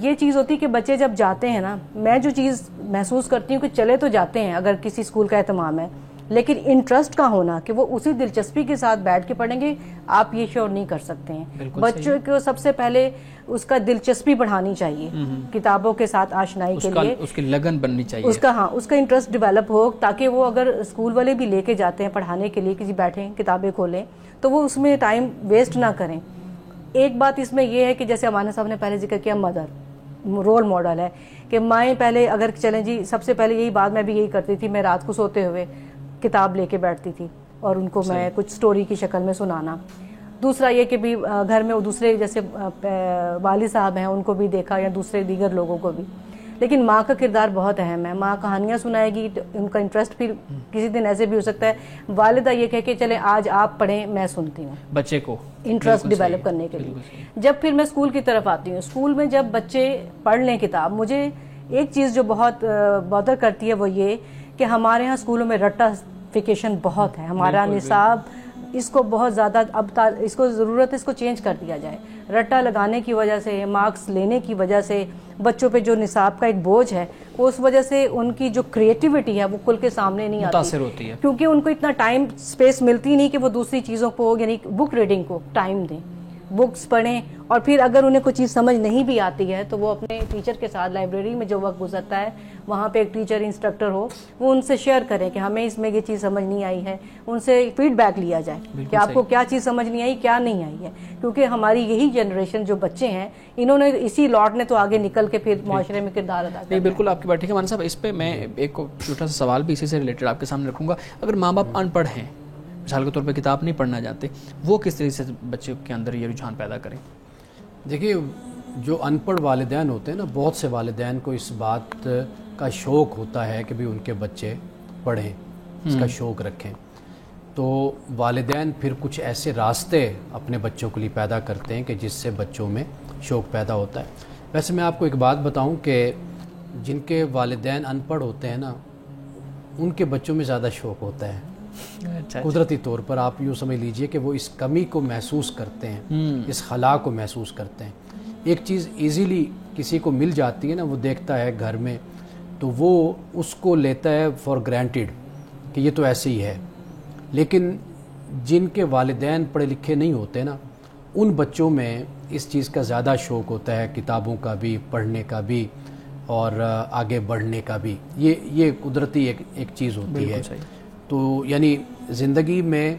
C: یہ چیز ہوتی ہے کہ بچے جب جاتے ہیں نا, میں جو چیز محسوس کرتی ہوں کہ چلے تو جاتے ہیں اگر کسی اسکول کا اہتمام ہے, لیکن انٹرسٹ کا ہونا کہ وہ اسی دلچسپی کے ساتھ بیٹھ کے پڑھیں گے, آپ یہ شور نہیں کر سکتے ہیں. بچوں کو سب سے پہلے اس کا دلچسپی بڑھانی چاہیے کتابوں کے ساتھ آشنائی کے لیے,
A: اس کی لگن بننی چاہیے,
C: اس کا انٹرسٹ ڈیولپ ہو, تاکہ وہ اگر اسکول والے بھی لے کے جاتے ہیں پڑھانے کے لیے کہ جی بیٹھیں کتابیں کھولیں, تو وہ اس میں ٹائم ویسٹ نہ کریں. ایک بات اس میں یہ ہے کہ جیسے امانہ صاحب نے پہلے ذکر کیا, مدر رول ماڈل ہے کہ مائیں پہلے اگر چلیں جی, سب سے پہلے یہی بات میں بھی یہی کرتی تھی, میں رات کو سوتے ہوئے کتاب لے کے بیٹھتی تھی اور ان کو میں کچھ سٹوری کی شکل میں سنانا. دوسرا یہ کہ بھی گھر میں دوسرے جیسے والد صاحب ہیں ان کو بھی دیکھا, یا دوسرے دیگر لوگوں کو بھی. لیکن ماں کا کردار بہت اہم ہے. ماں کہانیاں سنائے گی, ان کا انٹرسٹ پھر کسی دن ایسے بھی ہو سکتا ہے والدہ یہ کہہ کہ چلیں آج آپ پڑھیں میں سنتی ہوں,
A: بچے کو
C: انٹرسٹ ڈیولپ کرنے کے لیے. جب پھر میں اسکول کی طرف آتی ہوں, اسکول میں جب بچے پڑھ لیں کتاب, مجھے ایک چیز جو بہت بادر کرتی ہے وہ یہ کہ ہمارے ہاں اسکولوں میں رٹا فیکیشن بہت ہے. ہمارا نصاب اس کو بہت زیادہ اب اس کو ضرورت ہے اس کو چینج کر دیا جائے. رٹا لگانے کی وجہ سے, مارکس لینے کی وجہ سے بچوں پہ جو نصاب کا ایک بوجھ ہے, اس وجہ سے ان کی جو کریٹیوٹی ہے وہ کھل کے سامنے نہیں آتی,
A: متاثر ہوتی ہے,
C: کیونکہ ان کو اتنا ٹائم سپیس ملتی نہیں کہ وہ دوسری چیزوں کو یعنی بک ریڈنگ کو ٹائم دیں, بکس پڑھیں. اور پھر اگر انہیں کوئی چیز سمجھ نہیں بھی آتی ہے تو وہ اپنے ٹیچر کے ساتھ لائبریری میں جو وقت گزرتا ہے وہاں پہ ایک ٹیچر انسٹرکٹر ہو, وہ ان سے شیئر کریں کہ ہمیں اس میں یہ چیز سمجھ نہیں آئی ہے, ان سے فیڈ بیک لیا جائے کہ آپ کو کیا چیز سمجھ نہیں آئی, کیا نہیں آئی ہے. کیونکہ ہماری یہی جنریشن جو بچے ہیں, انہوں نے اسی لاٹ نے تو آگے نکل کے پھر معاشرے میں کردار ادا کیا.
A: بالکل آپ کی بات ٹھیک ہے مان صاحب. اس پہ میں ایک چھوٹا سا سوال بھی اسی سے ریلیٹڈ آپ کے سامنے رکھوں گا. اگر ماں باپ ان پڑھ ہیں, مثال کے طور پہ کتاب نہیں پڑھنا جانتے, وہ کس طریقے سے بچے کے اندر یہ رجحان پیدا کریں؟
B: دیکھیے جو ان پڑھ والدین ہوتے ہیں نا, بہت سے والدین کو اس بات کا شوق ہوتا ہے کہ بھی ان کے بچے پڑھیں, اس کا شوق رکھیں. تو والدین پھر کچھ ایسے راستے اپنے بچوں کے لیے پیدا کرتے ہیں کہ جس سے بچوں میں شوق پیدا ہوتا ہے. ویسے میں آپ کو ایک بات بتاؤں کہ جن کے والدین ان پڑھ ہوتے ہیں نا, ان کے بچوں میں زیادہ شوق ہوتا ہے. قدرتی طور پر آپ یوں سمجھ لیجئے کہ وہ اس کمی کو محسوس کرتے ہیں, اس خلا کو محسوس کرتے ہیں. ایک چیز ایزیلی کسی کو مل جاتی ہے نا, وہ دیکھتا ہے گھر میں, تو وہ اس کو لیتا ہے فار گرانٹیڈ کہ یہ تو ایسے ہی ہے. لیکن جن کے والدین پڑھے لکھے نہیں ہوتے نا, ان بچوں میں اس چیز کا زیادہ شوق ہوتا ہے، کتابوں کا بھی، پڑھنے کا بھی اور آگے بڑھنے کا بھی. یہ قدرتی ایک چیز ہوتی ہے. تو یعنی زندگی میں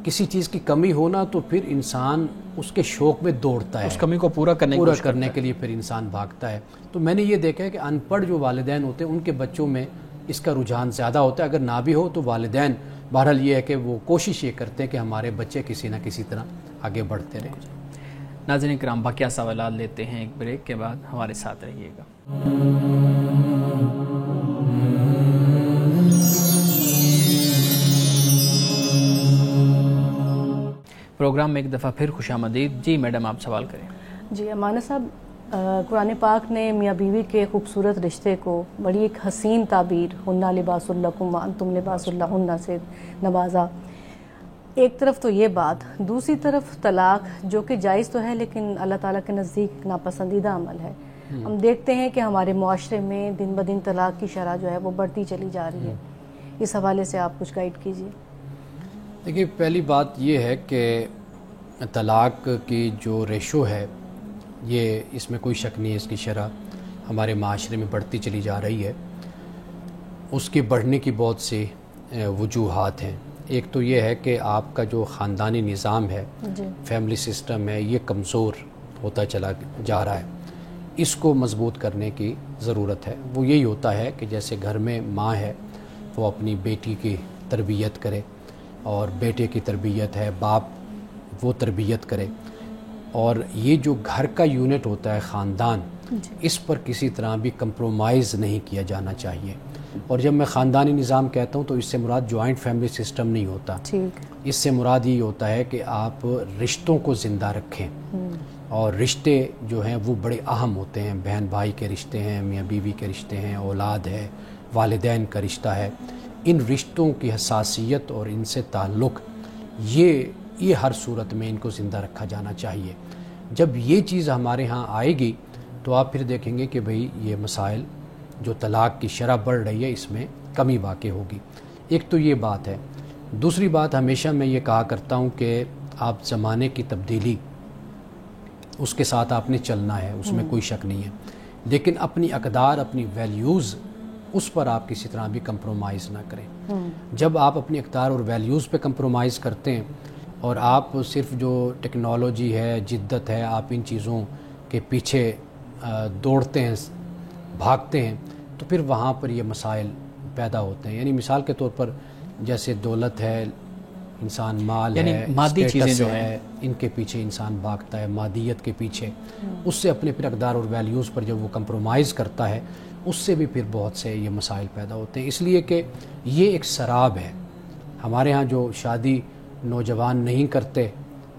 B: کسی چیز کی کمی ہونا تو پھر انسان اس کے شوق میں دوڑتا ہے،
A: اس کمی کو پورا کرنے
B: کے لیے پھر انسان بھاگتا ہے. تو میں نے یہ دیکھا ہے کہ ان پڑھ جو والدین ہوتے ہیں ان کے بچوں میں اس کا رجحان زیادہ ہوتا ہے. اگر نہ بھی ہو تو والدین بہرحال یہ ہے کہ وہ کوشش یہ کرتے ہیں کہ ہمارے بچے کسی نہ کسی طرح آگے بڑھتے رہیں.
A: ناظرین کرام، باقی سوالات لیتے ہیں ایک بریک کے بعد، ہمارے ساتھ رہیے گا. پروگرام میں ایک دفعہ پھر خوش آمدید. جی میڈم، آپ سوال کریں.
C: جی امانہ صاحب، قرآن پاک نے میاں بیوی کے خوبصورت رشتے کو بڑی ایک حسین تعبیر ہنہ لباس لکم وانتم لباس لہن سے نوازا. ایک طرف تو یہ بات، دوسری طرف طلاق جو کہ جائز تو ہے لیکن اللہ تعالیٰ کے نزدیک ناپسندیدہ عمل ہے. ہم دیکھتے ہیں کہ ہمارے معاشرے میں دن بدن طلاق کی شرح جو ہے وہ بڑھتی چلی جا رہی ہے. اس حوالے سے آپ کچھ گائیڈ کیجیے.
B: دیکھیے، پہلی بات یہ ہے کہ طلاق کی جو ریشو ہے یہ اس میں کوئی شک نہیں ہے، اس کی شرح ہمارے معاشرے میں بڑھتی چلی جا رہی ہے. اس کے بڑھنے کی بہت سی وجوہات ہیں. ایک تو یہ ہے کہ آپ کا جو خاندانی نظام ہے، فیملی سسٹم ہے، یہ کمزور ہوتا چلا جا رہا ہے. اس کو مضبوط کرنے کی ضرورت ہے. وہ یہی ہوتا ہے کہ جیسے گھر میں ماں ہے وہ اپنی بیٹی کی تربیت کرے، اور بیٹے کی تربیت ہے باپ وہ تربیت کرے. اور یہ جو گھر کا یونٹ ہوتا ہے خاندان، اس پر کسی طرح بھی کمپرومائز نہیں کیا جانا چاہیے. اور جب میں خاندانی نظام کہتا ہوں تو اس سے مراد جوائنٹ فیملی سسٹم نہیں ہوتا. اس سے مراد یہ ہوتا ہے کہ آپ رشتوں کو زندہ رکھیں. اور رشتے جو ہیں وہ بڑے اہم ہوتے ہیں. بہن بھائی کے رشتے ہیں، میاں بیوی کے رشتے ہیں، اولاد ہے، والدین کا رشتہ ہے. ان رشتوں کی حساسیت اور ان سے تعلق یہ ہر صورت میں ان کو زندہ رکھا جانا چاہیے. جب یہ چیز ہمارے ہاں آئے گی تو آپ پھر دیکھیں گے کہ بھئی یہ مسائل جو طلاق کی شرح بڑھ رہی ہے اس میں کمی واقع ہوگی. ایک تو یہ بات ہے. دوسری بات، ہمیشہ میں یہ کہا کرتا ہوں کہ آپ زمانے کی تبدیلی اس کے ساتھ آپ نے چلنا ہے، اس میں کوئی شک نہیں ہے، لیکن اپنی اقدار، اپنی ویلیوز، اس پر آپ کسی طرح بھی کمپرومائز نہ کریں. جب آپ اپنی اقدار اور ویلیوز پہ کمپرومائز کرتے ہیں اور آپ صرف جو ٹیکنالوجی ہے، جدت ہے، آپ ان چیزوں کے پیچھے دوڑتے ہیں، بھاگتے ہیں، تو پھر وہاں پر یہ مسائل پیدا ہوتے ہیں. یعنی مثال کے طور پر جیسے دولت ہے، انسان مال
A: یعنی
B: ہے،
A: مادی چیزیں جو ہیں
B: ان کے پیچھے انسان بھاگتا ہے، مادیت کے پیچھے. اس سے اپنے پھر اقدار اور ویلیوز پر جب وہ کمپرومائز کرتا ہے، اس سے بھی پھر بہت سے یہ مسائل پیدا ہوتے ہیں. اس لیے کہ یہ ایک سراب ہے. ہمارے ہاں جو شادی نوجوان نہیں کرتے،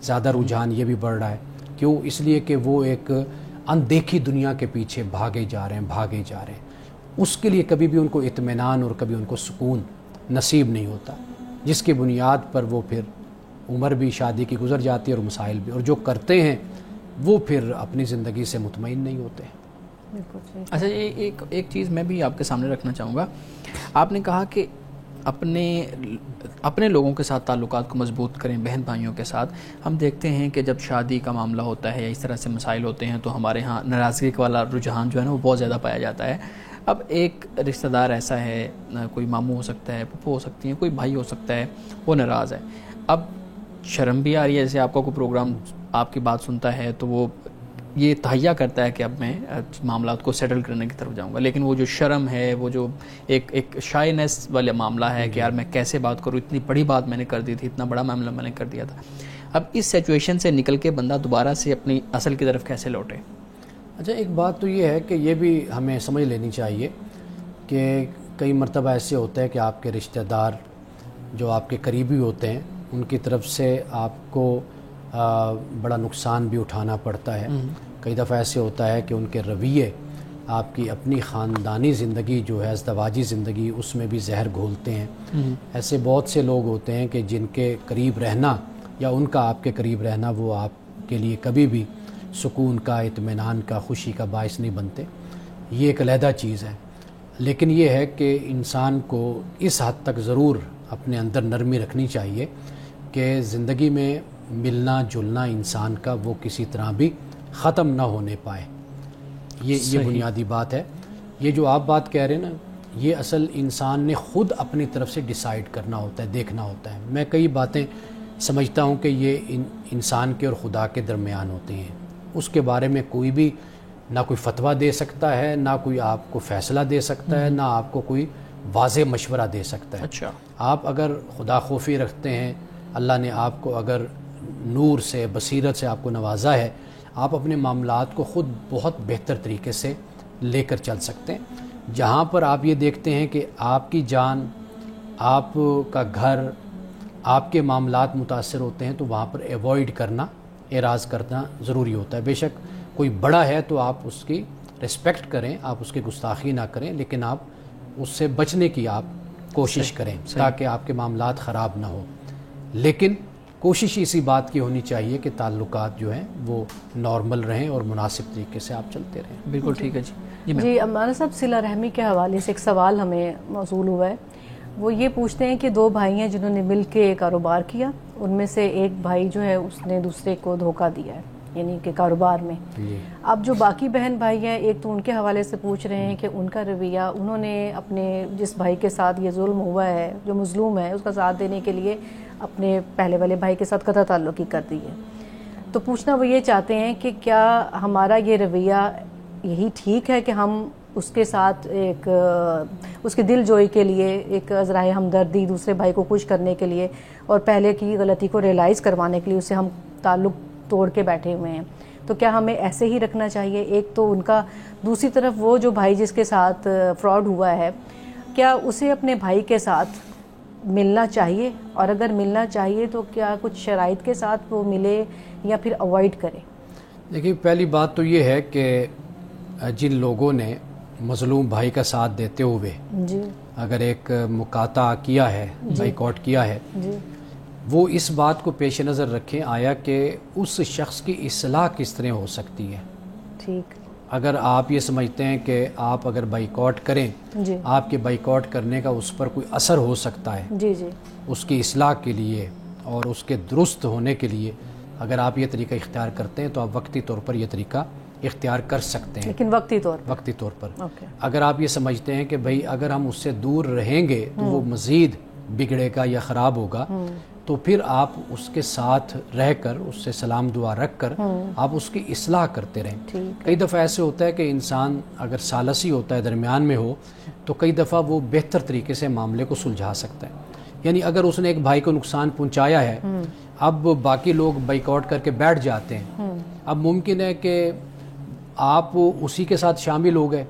B: زیادہ رجحان یہ بھی بڑھ رہا ہے. کیوں؟ اس لیے کہ وہ ایک اندیکھی دنیا کے پیچھے بھاگے جا رہے ہیں. اس کے لیے کبھی بھی ان کو اطمینان اور کبھی ان کو سکون نصیب نہیں ہوتا، جس کی بنیاد پر وہ پھر عمر بھی شادی کی گزر جاتی ہے اور مسائل بھی. اور جو کرتے ہیں وہ پھر اپنی زندگی سے مطمئن نہیں ہوتے.
A: اچھا، ایک چیز میں بھی آپ کے سامنے رکھنا چاہوں گا. آپ نے کہا کہ اپنے لوگوں کے ساتھ تعلقات کو مضبوط کریں، بہن بھائیوں کے ساتھ. ہم دیکھتے ہیں کہ جب شادی کا معاملہ ہوتا ہے یا اس طرح سے مسائل ہوتے ہیں تو ہمارے ہاں ناراضگی والا رجحان جو ہے نا وہ بہت زیادہ پایا جاتا ہے. اب ایک رشتہ دار ایسا ہے، کوئی ماموں ہو سکتا ہے، پھپھو ہو سکتی ہیں، کوئی بھائی ہو سکتا ہے، وہ ناراض ہے. اب شرم بھی آ رہی ہے، جیسے آپ کا کوئی پروگرام آپ کی بات سنتا ہے تو وہ یہ تہیا کرتا ہے کہ اب میں معاملات کو سیٹل کرنے کی طرف جاؤں گا، لیکن وہ جو شرم ہے، وہ جو ایک شائنس والا معاملہ ہے کہ یار میں کیسے بات کروں، اتنی بڑی بات میں نے کر دی تھی، اتنا بڑا معاملہ میں نے کر دیا تھا. اب اس سچویشن سے نکل کے بندہ دوبارہ سے اپنی اصل کی طرف کیسے لوٹے؟
B: اچھا، ایک بات تو یہ ہے کہ یہ بھی ہمیں سمجھ لینی چاہیے کہ کئی مرتبہ ایسے ہوتا ہے کہ آپ کے رشتہ دار جو آپ کے قریبی ہوتے ہیں ان کی طرف سے آپ کو بڑا نقصان بھی اٹھانا پڑتا ہے. کئی دفعہ ایسے ہوتا ہے کہ ان کے رویے آپ کی اپنی خاندانی زندگی جو ہے، ازدواجی زندگی، اس میں بھی زہر گھولتے ہیں. ایسے بہت سے لوگ ہوتے ہیں کہ جن کے قریب رہنا یا ان کا آپ کے قریب رہنا وہ آپ کے لیے کبھی بھی سکون کا، اطمینان کا، خوشی کا باعث نہیں بنتے. یہ ایک علیحدہ چیز ہے. لیکن یہ ہے کہ انسان کو اس حد تک ضرور اپنے اندر نرمی رکھنی چاہیے کہ زندگی میں ملنا جلنا انسان کا وہ کسی طرح بھی ختم نہ ہونے پائے. یہ بنیادی بات ہے. یہ جو آپ بات کہہ رہے ہیں نا، یہ اصل انسان نے خود اپنی طرف سے ڈیسائیڈ کرنا ہوتا ہے، دیکھنا ہوتا ہے. میں کئی باتیں سمجھتا ہوں کہ یہ انسان کے اور خدا کے درمیان ہوتے ہیں. اس کے بارے میں کوئی بھی نہ کوئی فتویٰ دے سکتا ہے، نہ کوئی آپ کو فیصلہ دے سکتا ہے، نہ آپ کو کوئی واضح مشورہ دے سکتا ہے.
A: اچھا،
B: آپ اگر خدا خوفی رکھتے ہیں، اللہ نے آپ کو اگر نور سے بصیرت سے آپ کو نوازا ہے، آپ اپنے معاملات کو خود بہت بہتر طریقے سے لے کر چل سکتے ہیں. جہاں پر آپ یہ دیکھتے ہیں کہ آپ کی جان، آپ کا گھر، آپ کے معاملات متاثر ہوتے ہیں، تو وہاں پر ایوائڈ کرنا، اعراض کرنا ضروری ہوتا ہے. بے شک کوئی بڑا ہے تو آپ اس کی رسپیکٹ کریں، آپ اس کی گستاخی نہ کریں، لیکن آپ اس سے بچنے کی آپ کوشش کریں تاکہ آپ کے معاملات خراب نہ ہوں. لیکن کوشش اسی بات کی ہونی چاہیے کہ تعلقات جو ہیں وہ نارمل رہیں اور مناسب طریقے سے آپ چلتے رہیں.
A: بالکل ٹھیک ہے.
C: جی مولانا صاحب، صلہ رحمی کے حوالے سے ایک سوال ہمیں موصول ہوا ہے. وہ یہ پوچھتے ہیں کہ 2 بھائی ہیں جنہوں نے مل کے کاروبار کیا، ان میں سے ایک بھائی جو ہے اس نے دوسرے کو دھوکہ دیا ہے، یعنی کہ کاروبار میں. اب جو باقی بہن بھائی ہیں، ایک تو ان کے حوالے سے پوچھ رہے ہیں کہ ان کا رویہ، انہوں نے اپنے جس بھائی کے ساتھ یہ ظلم ہوا ہے، جو مظلوم ہے، اس کا ساتھ دینے کے لیے اپنے پہلے والے بھائی کے ساتھ قطع تعلقی کر دی ہے. تو پوچھنا وہ یہ چاہتے ہیں کہ کیا ہمارا یہ رویہ یہی ٹھیک ہے کہ ہم اس کے ساتھ ایک اس کے دل جوئی کے لیے، ایک ذرائع ہمدردی دوسرے بھائی کو خوش کرنے کے لیے اور پہلے کی غلطی کو ریئلائز کروانے کے لیے اسے ہم تعلق توڑ کے بیٹھے ہوئے ہیں، تو کیا ہمیں ایسے ہی رکھنا چاہیے؟ ایک تو ان کا، دوسری طرف وہ جو بھائی جس کے ساتھ فراڈ ہوا ہے، کیا اسے اپنے بھائی کے ساتھ ملنا چاہیے؟ اور اگر ملنا چاہیے تو کیا کچھ شرائط کے ساتھ وہ ملے یا پھر اوائڈ کرے؟
B: دیکھیے، پہلی بات تو یہ ہے کہ جن لوگوں نے مظلوم بھائی کا ساتھ دیتے ہوئے اگر ایک مقاطع کیا ہے، بائیکاٹ کیا ہے، وہ اس بات کو پیش نظر رکھیں آیا کہ اس شخص کی اصلاح کس طرح ہو سکتی ہے.
C: ٹھیک.
B: اگر آپ یہ سمجھتے ہیں کہ آپ اگر بائیکاٹ کریں، آپ کے بائیکاٹ کرنے کا اس پر کوئی اثر ہو سکتا ہے اس کی اصلاح کے لیے اور اس کے درست ہونے کے لیے، اگر آپ یہ طریقہ اختیار کرتے ہیں تو آپ وقتی طور پر یہ طریقہ اختیار کر سکتے ہیں،
C: لیکن وقتی طور پر.
B: اگر آپ یہ سمجھتے ہیں کہ بھئی اگر ہم اس سے دور رہیں گے تو وہ مزید بگڑے گا یا خراب ہوگا، تو پھر آپ اس کے ساتھ رہ کر، اس سے سلام دعا رکھ کر آپ اس کی اصلاح کرتے رہیں. کئی دفعہ ایسے ہوتا ہے کہ انسان اگر ثالثی ہوتا ہے، درمیان میں ہو، تو کئی دفعہ وہ بہتر طریقے سے معاملے کو سلجھا سکتا ہے. یعنی اگر اس نے ایک بھائی کو نقصان پہنچایا ہے، اب باقی لوگ بائیکاٹ کر کے بیٹھ جاتے ہیں، اب ممکن ہے کہ آپ اسی کے ساتھ شامل ہو گئے.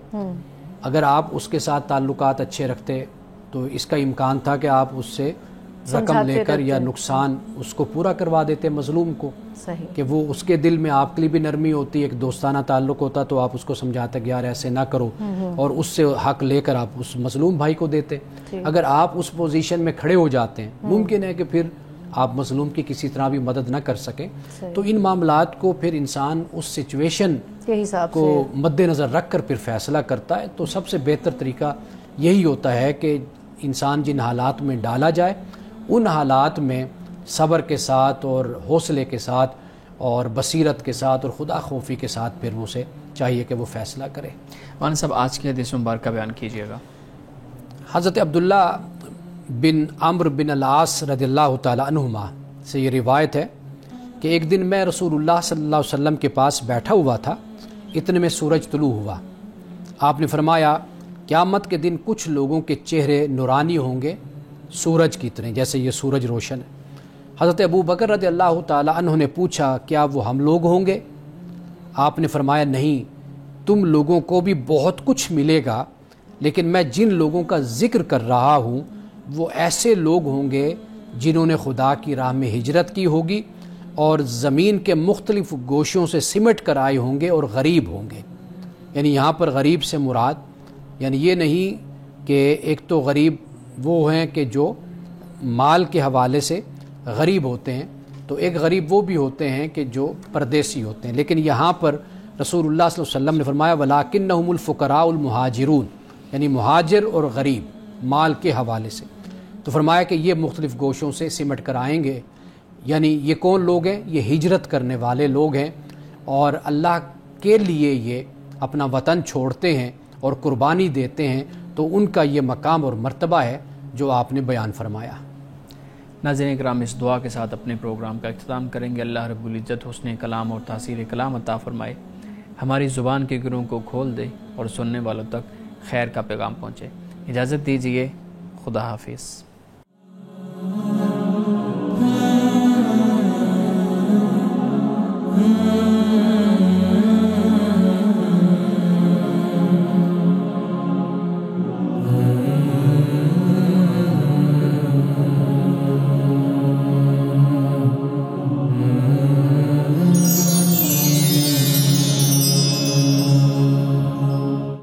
B: اگر آپ اس کے ساتھ تعلقات اچھے رکھتے تو اس کا امکان تھا کہ آپ اس سے رقم لے کر یا نقصان اس کو پورا کروا دیتے مظلوم کو. کہ وہ اس کے دل میں آپ کے لیے بھی نرمی ہوتی، ایک دوستانہ تعلق ہوتا، تو آپ اس کو سمجھاتے کہ یار ایسے نہ کرو، اور اس سے حق لے کر آپ اس مظلوم بھائی کو دیتے. اگر آپ اس پوزیشن میں کھڑے ہو جاتے ہیں، ممکن ہے کہ پھر آپ مظلوم کی کسی طرح بھی مدد نہ کر سکیں. تو ان معاملات کو پھر انسان اس سچویشن کو مد نظر رکھ کر پھر فیصلہ کرتا ہے. تو سب سے بہتر طریقہ یہی ہوتا ہے کہ انسان جن حالات میں ڈالا جائے، ان حالات میں صبر کے ساتھ اور حوصلے کے ساتھ اور بصیرت کے ساتھ اور خدا خوفی کے ساتھ پھر اسے چاہیے کہ وہ فیصلہ کرے.
A: مولانا صاحب، آج کی حدیث مبارکہ بیان کیجیے گا.
B: حضرت عبداللہ بن عمرو بن العاص رضی اللہ تعالی عنہما سے یہ روایت ہے کہ ایک دن میں رسول اللہ صلی اللہ علیہ وسلم کے پاس بیٹھا ہوا تھا، اتنے میں سورج طلوع ہوا. آپ نے فرمایا، قیامت کے دن کچھ لوگوں کے چہرے نورانی ہوں گے سورج کی طرح، جیسے یہ سورج روشن ہے. حضرت ابو بکر رضی اللہ تعالی عنہ نے پوچھا، کیا وہ ہم لوگ ہوں گے؟ آپ نے فرمایا، نہیں، تم لوگوں کو بھی بہت کچھ ملے گا، لیکن میں جن لوگوں کا ذکر کر رہا ہوں وہ ایسے لوگ ہوں گے جنہوں نے خدا کی راہ میں ہجرت کی ہوگی اور زمین کے مختلف گوشوں سے سمٹ کر آئے ہوں گے اور غریب ہوں گے. یعنی یہاں پر غریب سے مراد یعنی یہ نہیں کہ ایک تو غریب وہ ہیں کہ جو مال کے حوالے سے غریب ہوتے ہیں، تو ایک غریب وہ بھی ہوتے ہیں کہ جو پردیسی ہوتے ہیں. لیکن یہاں پر رسول اللہ صلی اللہ علیہ وسلم نے فرمایا، وَلَٰكِنَّهُمُ الْفُقَرَاءُ الْمُهَاجِرُونَ، یعنی مہاجر اور غریب مال کے حوالے سے. تو فرمایا کہ یہ مختلف گوشوں سے سمٹ کر آئیں گے. یعنی یہ کون لوگ ہیں؟ یہ ہجرت کرنے والے لوگ ہیں اور اللہ کے لیے یہ اپنا وطن چھوڑتے ہیں اور قربانی دیتے ہیں، تو ان کا یہ مقام اور مرتبہ ہے جو آپ نے بیان فرمایا۔
A: ناظرین کرام، اس دعا کے ساتھ اپنے پروگرام کا اختتام کریں گے۔ اللہ رب العزت حسن کلام اور تاثیر کلام عطا فرمائے، ہماری زبان کے گروں کو کھول دے اور سننے والوں تک خیر کا پیغام پہنچے۔ اجازت دیجیے، خدا حافظ۔